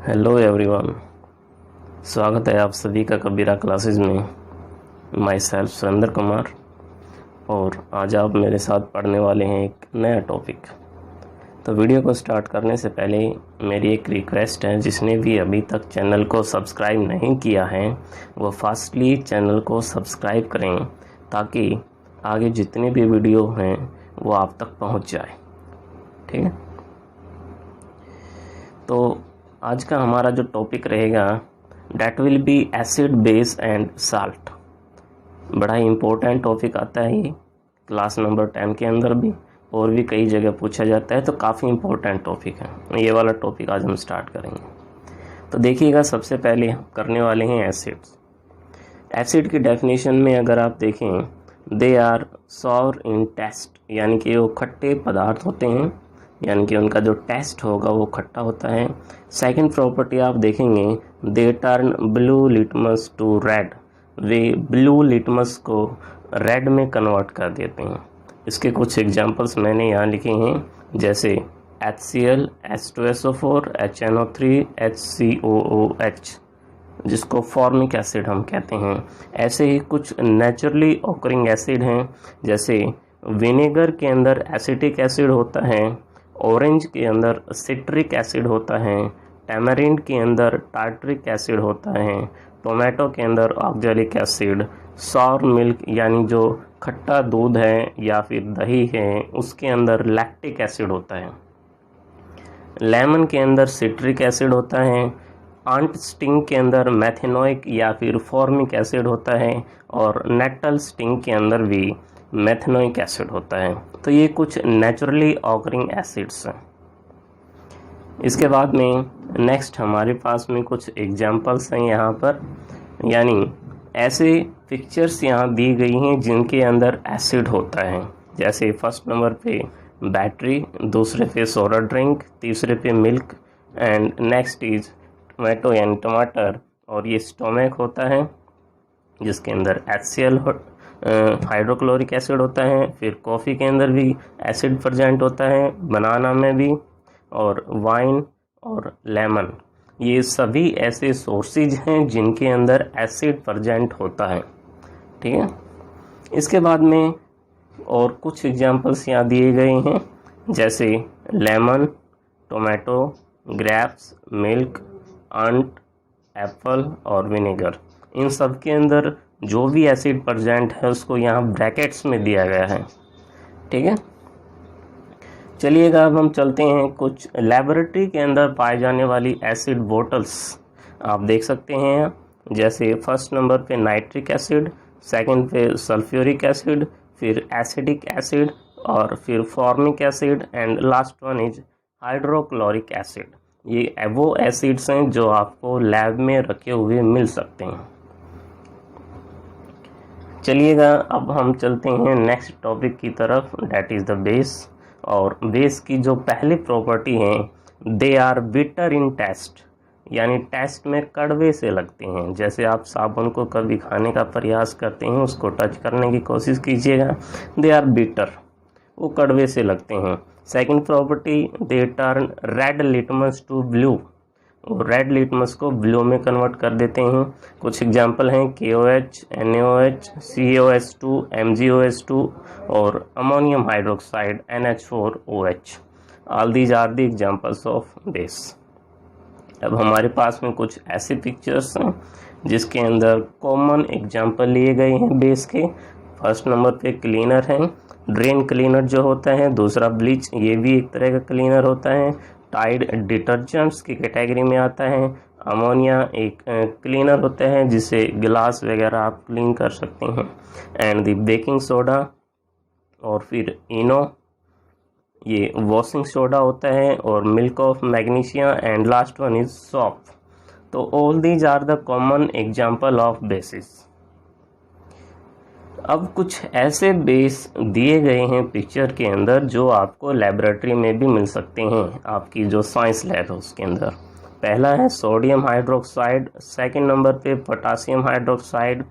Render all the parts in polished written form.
Hello everyone, स्वागत है आप सभी का कबीरा क्लासेस में। माई सेल्फ सुरेंद्र कुमार, और आज आप मेरे साथ पढ़ने वाले हैं एक नया टॉपिक। तो वीडियो को स्टार्ट करने से पहले मेरी एक रिक्वेस्ट है, जिसने भी अभी तक चैनल को सब्सक्राइब नहीं किया है वो फास्टली चैनल को सब्सक्राइब करें, ताकि आगे जितने भी वीडियो हैं वो आप तक पहुंच जाए। ठीक है, तो आज का हमारा जो टॉपिक रहेगा that will be acid base and salt. बड़ा ही इम्पोर्टेंट टॉपिक आता है ये, क्लास नंबर 10 के अंदर भी और भी कई जगह पूछा जाता है, तो काफ़ी इम्पोर्टेंट टॉपिक है ये वाला टॉपिक। आज हम स्टार्ट करेंगे। तो देखिएगा, सबसे पहले करने वाले हैं एसिड्स। एसिड की डेफिनेशन में अगर आप देखें, they are sour in taste, यानी कि वो खट्टे पदार्थ होते हैं, यानी कि उनका जो टेस्ट होगा वो खट्टा होता है। सेकंड प्रॉपर्टी आप देखेंगे, they turn blue litmus to red, वे ब्लू लिटमस को रेड में कन्वर्ट कर देते हैं। इसके कुछ एग्जांपल्स मैंने यहाँ लिखे हैं, जैसे HCl, H2SO4, HNO3, HCOOH, जिसको फॉर्मिक एसिड हम कहते हैं। ऐसे ही कुछ नेचुरली ऑकरिंग एसिड हैं, जैसे विनेगर के अंदर एसिटिक एसिड होता है, ऑरेंज के अंदर सिट्रिक एसिड होता है, टैमरिंड के अंदर टार्ट्रिक एसिड होता है, टोमेटो के अंदर ऑक्जेलिक एसिड, सॉर मिल्क यानी जो खट्टा दूध है या फिर दही है उसके अंदर लैक्टिक एसिड होता है, लेमन के अंदर सिट्रिक एसिड होता है, आंट स्टिंग के अंदर मेथेनोइक या फिर फॉर्मिक एसिड होता है, और नेटल स्टिंग के अंदर भी मेथेनोइक एसिड होता है। तो ये कुछ नेचुरली ऑकरिंग एसिड्स हैं। इसके बाद में नेक्स्ट हमारे पास में कुछ एग्जांपल्स हैं यहाँ पर, यानी ऐसे पिक्चर्स यहाँ दी गई हैं जिनके अंदर एसिड होता है। जैसे फर्स्ट नंबर पे बैटरी, दूसरे पे सोडा ड्रिंक, तीसरे पे milk, and next is tomato यानी टमाटर, और ये स्टोमक होता है जिसके अंदर HCl हाइड्रोक्लोरिक एसिड होता है। फिर कॉफ़ी के अंदर भी एसिड प्रेजेंट होता है, बनाना में भी, और वाइन और लेमन, ये सभी ऐसे सोर्सेज हैं जिनके अंदर एसिड प्रेजेंट होता है। ठीक है, इसके बाद में और कुछ एग्जांपल्स यहाँ दिए गए हैं, जैसे lemon, tomato, grapes, milk, ant, apple और विनेगर। इन सब के अंदर जो भी एसिड प्रेजेंट है उसको यहाँ ब्रैकेट्स में दिया गया है। ठीक है, चलिएगा अब हम चलते हैं कुछ लेबोरेटरी के अंदर पाए जाने वाली एसिड बोटल्स। आप देख सकते हैं, जैसे फर्स्ट नंबर पे नाइट्रिक एसिड, सेकंड पे सल्फ्यूरिक एसिड, फिर एसिडिक एसिड, और फिर formic acid, and last one is hydrochloric acid. ये वो एसिड्स हैं जो आपको लैब में रखे हुए मिल सकते हैं। चलिएगा अब हम चलते हैं नेक्स्ट टॉपिक की तरफ, डैट इज़ द बेस। और बेस की जो पहली प्रॉपर्टी है, they are bitter in taste, यानी टेस्ट में कड़वे से लगते हैं। जैसे आप साबुन को कभी खाने का प्रयास करते हैं, उसको टच करने की कोशिश कीजिएगा, दे आर बिटर, वो कड़वे से लगते हैं। Second property, they turn red litmus to blue, red litmus को ब्लू में कन्वर्ट कर देते हैं। कुछ एग्जांपल हैं KOH, NaOH, CaOH2, MgOH2 और ammonium hydroxide NH4OH। All these are the examples of base. अब हमारे पास में कुछ ऐसे पिक्चर्स हैं जिसके अंदर कॉमन एग्जांपल लिए गए हैं बेस के। फर्स्ट नंबर पे क्लीनर है, ड्रेन क्लीनर जो होता है, दूसरा ब्लीच, ये भी एक तरह का क्लीनर होता है, टाइड डिटर्जेंट्स की कैटेगरी में आता है, अमोनिया एक क्लीनर होता है जिसे गिलास वगैरह आप क्लीन कर सकते हैं, एंड द बेकिंग सोडा, और फिर इनो, ये वॉशिंग सोडा होता है, और milk of magnesia, and last one is soap. तो all these are the common example of bases. अब कुछ ऐसे बेस दिए गए हैं पिक्चर के अंदर जो आपको लेबोरेटरी में भी मिल सकते हैं, आपकी जो साइंस लैब है उसके अंदर। पहला है सोडियम हाइड्रोक्साइड, सेकंड नंबर पे पोटासियम हाइड्रोक्साइड,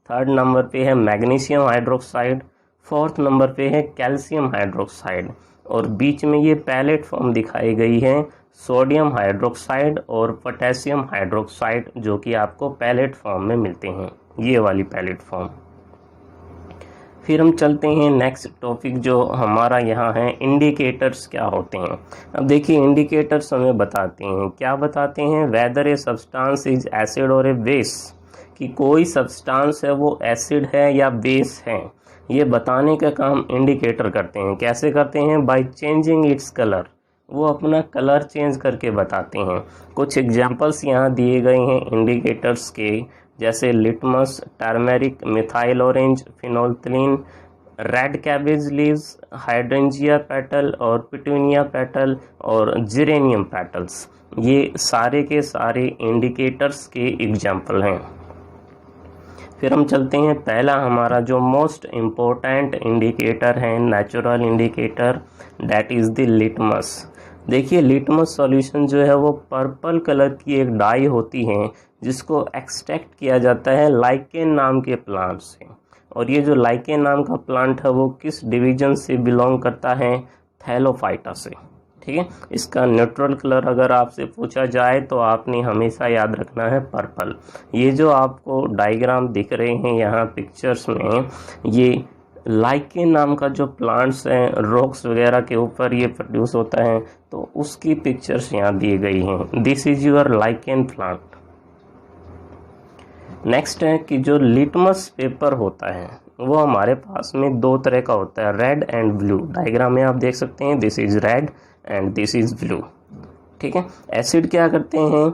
थर्ड नंबर पे है मैग्नीशियम हाइड्रोक्साइड, फोर्थ नंबर पे है कैल्शियम हाइड्रोक्साइड। और बीच में ये पैलेट फॉर्म दिखाई गई है सोडियम हाइड्रोक्साइड और पोटेशियम हाइड्रोक्साइड, जो कि आपको पैलेट फॉर्म में मिलते हैं, ये वाली पैलेट फॉर्म। फिर हम चलते हैं नेक्स्ट टॉपिक जो हमारा यहाँ है, इंडिकेटर्स क्या होते हैं। अब देखिए इंडिकेटर्स हमें बताते हैं, क्या बताते हैं, whether a substance is acid और ए बेस, कि कोई सब्सटेंस है वो एसिड है या बेस है, ये बताने का काम इंडिकेटर करते हैं। कैसे करते हैं, बाय चेंजिंग इट्स कलर, वो अपना कलर चेंज करके बताते हैं। कुछ एग्जांपल्स यहाँ दिए गए हैं इंडिकेटर्स के, जैसे litmus, turmeric, methyl orange, phenolphthalein, red cabbage leaves, hydrangea petal और पिटूनिया पेटल और जेरेनियम पेटल्स, ये सारे के सारे इंडिकेटर्स के एग्जाम्पल हैं। फिर हम चलते हैं, पहला हमारा जो मोस्ट इम्पोर्टेंट इंडिकेटर है, natural indicator, that is the litmus. देखिए लिटमस सॉल्यूशन जो है वो पर्पल कलर की एक डाई होती है जिसको एक्सट्रैक्ट किया जाता है लाइकेन नाम के प्लांट से। और ये जो लाइकेन नाम का प्लांट है वो किस डिवीजन से बिलोंग करता है, थैलोफाइटा से। ठीक है, इसका न्यूट्रल कलर अगर आपसे पूछा जाए तो आपने हमेशा याद रखना है पर्पल। ये जो आपको डायग्राम दिख रहे हैं यहाँ पिक्चर्स में, ये लाइकेन नाम का जो प्लांट्स हैं रॉक्स वगैरह के ऊपर ये प्रोड्यूस होता है, तो उसकी पिक्चर्स यहाँ दी गई हैं। This is your lichen plant. Next है कि जो लिटमस पेपर होता है वो हमारे पास में दो तरह का होता है, रेड एंड ब्लू। डायग्राम में आप देख सकते हैं, this is red and this is blue. ठीक है, एसिड क्या करते हैं,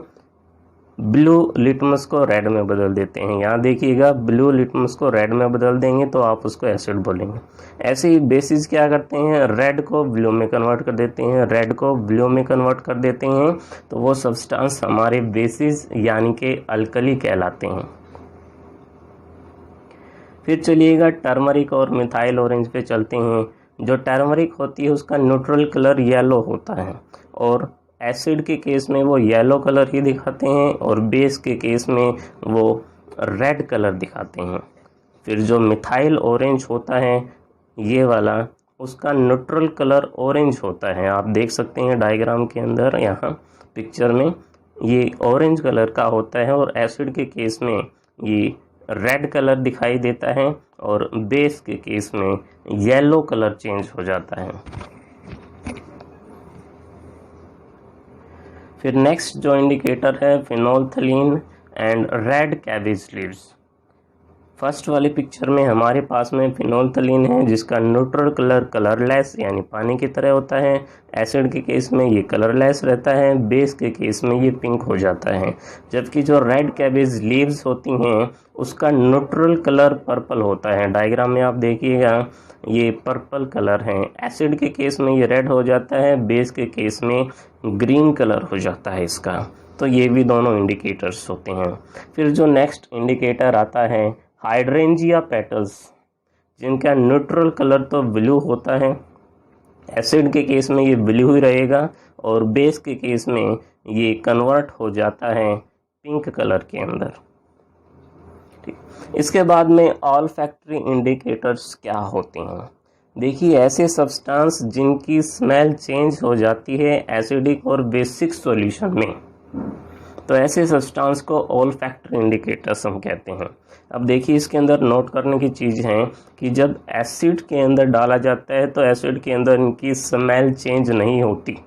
ब्लू लिटमस को रेड में बदल देते हैं। यहाँ देखिएगा, ब्लू लिटमस को रेड में बदल देंगे तो आप उसको एसिड बोलेंगे। ऐसे ही बेसिस क्या करते हैं, रेड को ब्लू में कन्वर्ट कर देते हैं, रेड को ब्लू में कन्वर्ट कर देते हैं, तो वो सब्सटेंस हमारे बेसिस यानी कि अल्कली कहलाते हैं। फिर चलिएगा टर्मरिक और मिथाइल ऑरेंज पे चलते हैं। जो टर्मरिक होती है उसका न्यूट्रल कलर येलो होता है, और एसिड के केस में वो येलो कलर ही दिखाते हैं, और बेस के केस में वो रेड कलर दिखाते हैं। फिर जो मिथाइल ऑरेंज होता है ये वाला, उसका न्यूट्रल कलर ऑरेंज होता है। आप देख सकते हैं डायग्राम के अंदर, यहाँ पिक्चर में ये ऑरेंज कलर का होता है, और एसिड के केस में ये रेड कलर दिखाई देता है, और बेस के केस में येलो कलर चेंज हो जाता है। फिर नेक्स्ट जो इंडिकेटर है, phenolphthalein and red cabbage leaves. First वाली पिक्चर में हमारे पास में फिनोल्थलीन है जिसका न्यूट्रल कलर कलरलेस यानी पानी की तरह होता है। एसिड के केस में ये कलरलेस रहता है, बेस के केस में ये पिंक हो जाता है। जबकि जो रेड कैबेज लीव्स होती हैं उसका न्यूट्रल कलर पर्पल होता है। डायग्राम में आप देखिएगा, ये पर्पल कलर है। एसिड के केस में ये रेड हो जाता है, बेस के केस में ग्रीन कलर हो जाता है इसका। तो ये भी दोनों इंडिकेटर्स होते हैं। फिर जो नेक्स्ट इंडिकेटर आता है, हाइड्रेंजिया पेटल्स, जिनका न्यूट्रल कलर तो ब्लू होता है। एसिड के केस में ये ब्लू ही रहेगा, और बेस के केस में ये कन्वर्ट हो जाता है पिंक कलर के अंदर। इसके बाद में ऑल फैक्ट्री इंडिकेटर्स क्या होते हैं। देखिए, ऐसे सब्सटेंस जिनकी स्मेल चेंज हो जाती है एसिडिक और बेसिक सॉल्यूशन में, तो ऐसे सब्सटेंस को ऑल फैक्ट्री इंडिकेटर्स हम कहते हैं। अब देखिए, इसके अंदर नोट करने की चीज़ है कि जब एसिड के अंदर डाला जाता है तो एसिड के अंदर इनकी स्मेल चेंज नहीं होती,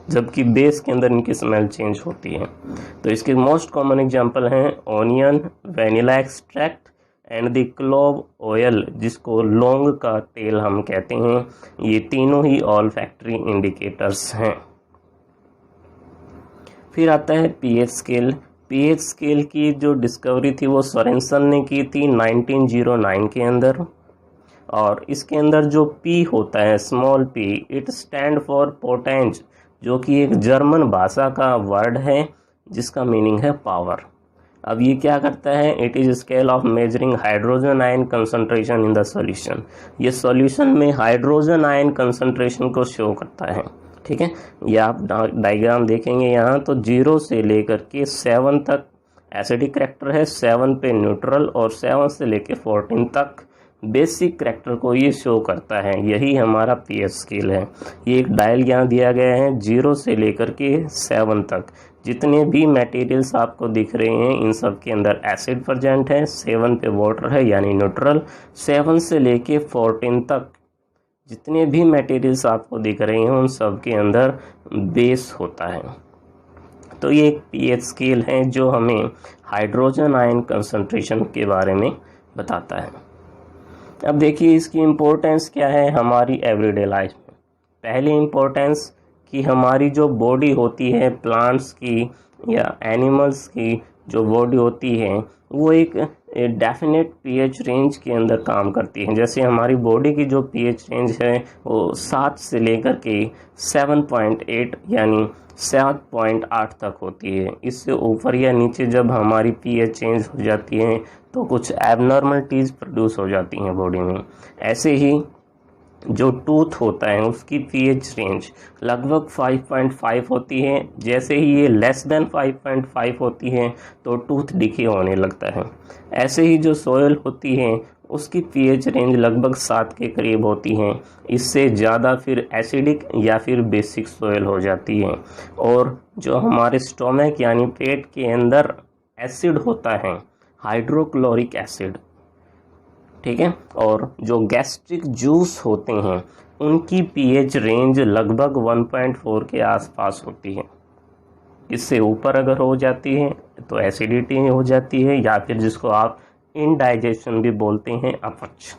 जबकि बेस के अंदर इनकी स्मेल चेंज होती है। तो इसके मोस्ट कॉमन एग्जांपल हैं onion, vanilla extract and the clove oil, जिसको लौंग का तेल हम कहते हैं। ये तीनों ही ऑल फैक्ट्री इंडिकेटर्स हैं। फिर आता है पीएच स्केल। पीएच स्केल की जो डिस्कवरी थी वो सोरेनसन ने की थी 1909 के अंदर, और इसके अंदर जो पी होता है, small p, it stand for potenz, जो कि एक जर्मन भाषा का वर्ड है जिसका मीनिंग है पावर। अब ये क्या करता है, it is scale of measuring hydrogen ion concentration in the solution. ये सॉल्यूशन में हाइड्रोजन आयन कंसंट्रेशन को शो करता है। ठीक है, ये आप डायग्राम देखेंगे यहाँ, तो 0 से लेकर के 7 तक एसिडिक करैक्टर है, 7 पे न्यूट्रल, और 7 से लेकर 14 तक बेसिक करैक्टर को ये शो करता है। यही हमारा पीएच स्केल है। ये एक डायल यहाँ दिया गया है 0 से लेकर के 7 तक। जितने भी मटेरियल्स आपको दिख रहे हैं इन सब के अंदर एसिड प्रेजेंट है। 7 पे वाटर है यानी न्यूट्रल। 7 से लेके 14 तक जितने भी मटेरियल्स आपको दिख रहे हैं उन सब के अंदर बेस होता है। तो ये एक पीएच स्केल है जो हमें हाइड्रोजन आयन कंसंट्रेशन के बारे में बताता है। अब देखिए इसकी इम्पोर्टेंस क्या है हमारी एवरीडे लाइफ में। पहली इम्पोर्टेंस कि हमारी जो बॉडी होती है प्लांट्स की या एनिमल्स की जो बॉडी होती है वो एक डेफिनेट पीएच रेंज के अंदर काम करती है। जैसे हमारी बॉडी की जो पीएच रेंज है वो 7 से लेकर के 7.8 यानी 7.8 तक होती है। इससे ऊपर या नीचे जब हमारी पीएच चेंज हो जाती है तो कुछ एबनॉर्मलिटीज़ प्रोड्यूस हो जाती हैं बॉडी में। ऐसे ही जो टूथ होता है उसकी पीएच रेंज लगभग 5.5 होती है। जैसे ही ये लेस देन 5.5 होती है तो टूथ डिके होने लगता है। ऐसे ही जो सोयल होती है उसकी पीएच रेंज लगभग 7 के करीब होती है। इससे ज़्यादा फिर एसिडिक या फिर बेसिक सोयल हो जाती है। और जो हमारे स्टोमक यानी पेट के अंदर एसिड होता है हाइड्रोक्लोरिक एसिड, ठीक है, और जो गैस्ट्रिक जूस होते हैं उनकी पीएच रेंज लगभग 1.4 के आसपास होती है। इससे ऊपर अगर हो जाती है तो एसिडिटी हो जाती है या फिर जिसको आप इनडाइजेशन भी बोलते हैं, अपच।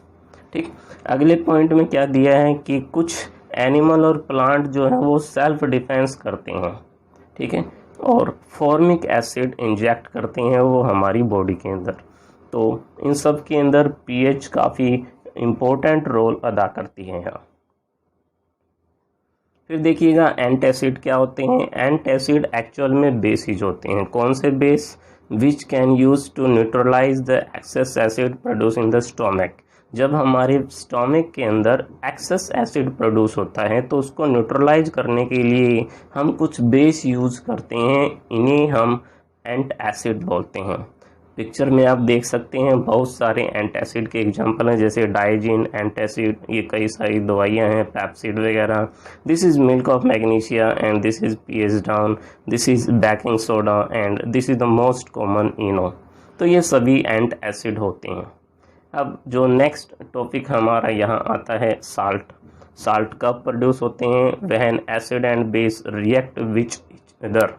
ठीक, अगले पॉइंट में क्या दिया है कि कुछ एनिमल और प्लांट जो है वो सेल्फ डिफेंस करते हैं, ठीक है, और फॉर्मिक एसिड इंजेक्ट करते हैं वो हमारी बॉडी के अंदर। तो इन सब के अंदर पीएच काफ़ी इम्पोर्टेंट रोल अदा करती है यहाँ। फिर देखिएगा एंटासिड क्या होते हैं। एंटासिड एक्चुअल में बेसिस होते हैं। कौन से base? Which can use to neutralize the excess acid produce in the stomach. जब हमारे स्टोमक के अंदर एक्सेस एसिड प्रोड्यूस होता है तो उसको न्यूट्रलाइज करने के लिए हम कुछ बेस यूज करते हैं, इन्हें हम एंटासिड बोलते हैं। पिक्चर में आप देख सकते हैं बहुत सारे एंटासिड के एग्जांपल हैं, जैसे डाइजीन, एंटासिड, ये कई सारी दवाइयां हैं, पेप्सिड वगैरह। This is milk of magnesia and this is pH down, this is baking soda and this is the most common Eno. तो ये सभी एंटासिड होते हैं। अब जो नेक्स्ट टॉपिक हमारा यहाँ आता है साल्ट। साल्ट कब प्रोड्यूस होते हैं? When acid and base react which other.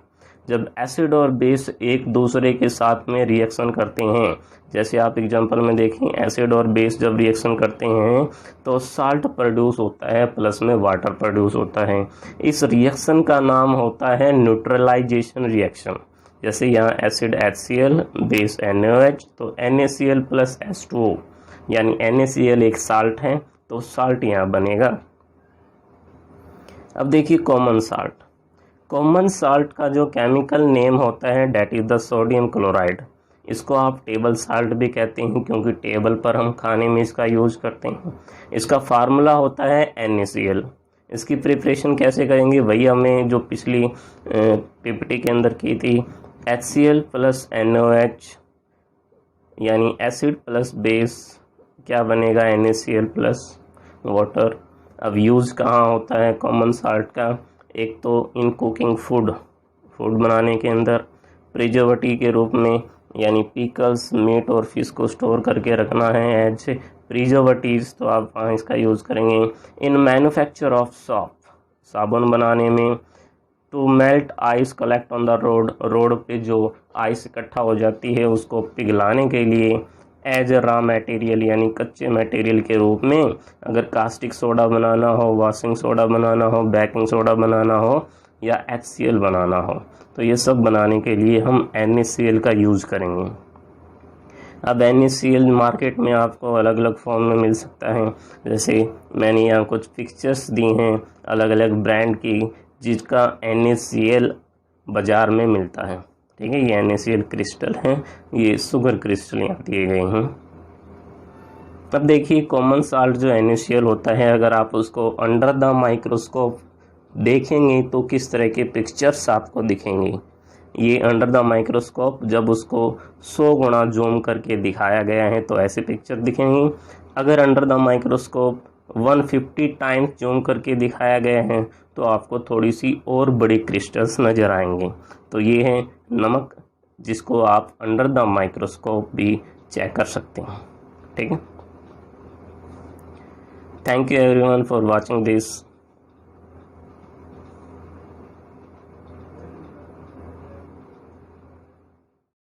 जब एसिड और बेस एक दूसरे के साथ में रिएक्शन करते हैं, जैसे आप एग्जांपल में देखें, एसिड और बेस जब रिएक्शन करते हैं तो साल्ट प्रोड्यूस होता है, प्लस में वाटर प्रोड्यूस होता है। इस रिएक्शन का नाम होता है न्यूट्रलाइजेशन रिएक्शन। जैसे यहाँ एसिड HCl, बेस NaOH, तो NaCl प्लस H2O यानी NaCl एक साल्ट है, तो साल्ट यहाँ बनेगा। अब देखिए कॉमन साल्ट। कॉमन साल्ट का जो केमिकल नेम होता है that is the sodium chloride. इसको आप टेबल साल्ट भी कहते हैं क्योंकि टेबल पर हम खाने में इसका यूज करते हैं। इसका फार्मूला होता है NaCl। इसकी प्रिपरेशन कैसे करेंगे वही हमें जो पिछली PPT के अंदर की थी। HCl प्लस NaOH यानी एसिड प्लस बेस क्या बनेगा? NaCl plus water. अब यूज़ कहाँ होता है कॉमन साल्ट का? एक तो इन कुकिंग फूड बनाने के अंदर, प्रिजर्वेटिव के रूप में, यानी पिकल्स, मीट और फिश को स्टोर करके रखना है एज प्रिजर्वेटिव्स, तो आप वहाँ इसका यूज़ करेंगे। इन मैन्युफैक्चर ऑफ सॉप, साबुन बनाने में। To melt ice collect on the road पे जो आइस इकट्ठा हो जाती है उसको पिघलाने के लिए। एज ए रॉ मटेरियल यानी कच्चे मटेरियल के रूप में, अगर कास्टिक सोडा बनाना हो, वॉशिंग सोडा बनाना हो, बेकिंग सोडा बनाना हो या HCl बनाना हो, तो ये सब बनाने के लिए हम NaCl का यूज़ करेंगे। अब NaCl मार्केट में आपको अलग अलग फॉर्म में मिल सकता है। जैसे मैंने यहाँ कुछ पिक्चर्स दी हैं अलग अलग ब्रांड की जिसका NaCl बाज़ार में मिलता है, ठीक है। ये NaCl क्रिस्टल हैं, ये शुगर क्रिस्टल यहाँ दिए गए हैं। तब देखिए कॉमन साल्ट जो NaCl होता है, अगर आप उसको अंडर द माइक्रोस्कोप देखेंगे तो किस तरह के पिक्चर्स आपको दिखेंगे। ये अंडर द माइक्रोस्कोप जब उसको 100 गुना जूम करके दिखाया गया है तो ऐसे पिक्चर दिखेंगी। अगर under the microscope 150 times zoom करके दिखाया गया है तो आपको थोड़ी सी और बड़ी क्रिस्टल्स नज़र आएंगे। तो ये है नमक, जिसको आप अंडर द माइक्रोस्कोप भी चेक कर सकते हैं। ठीक है, thank you everyone for watching this.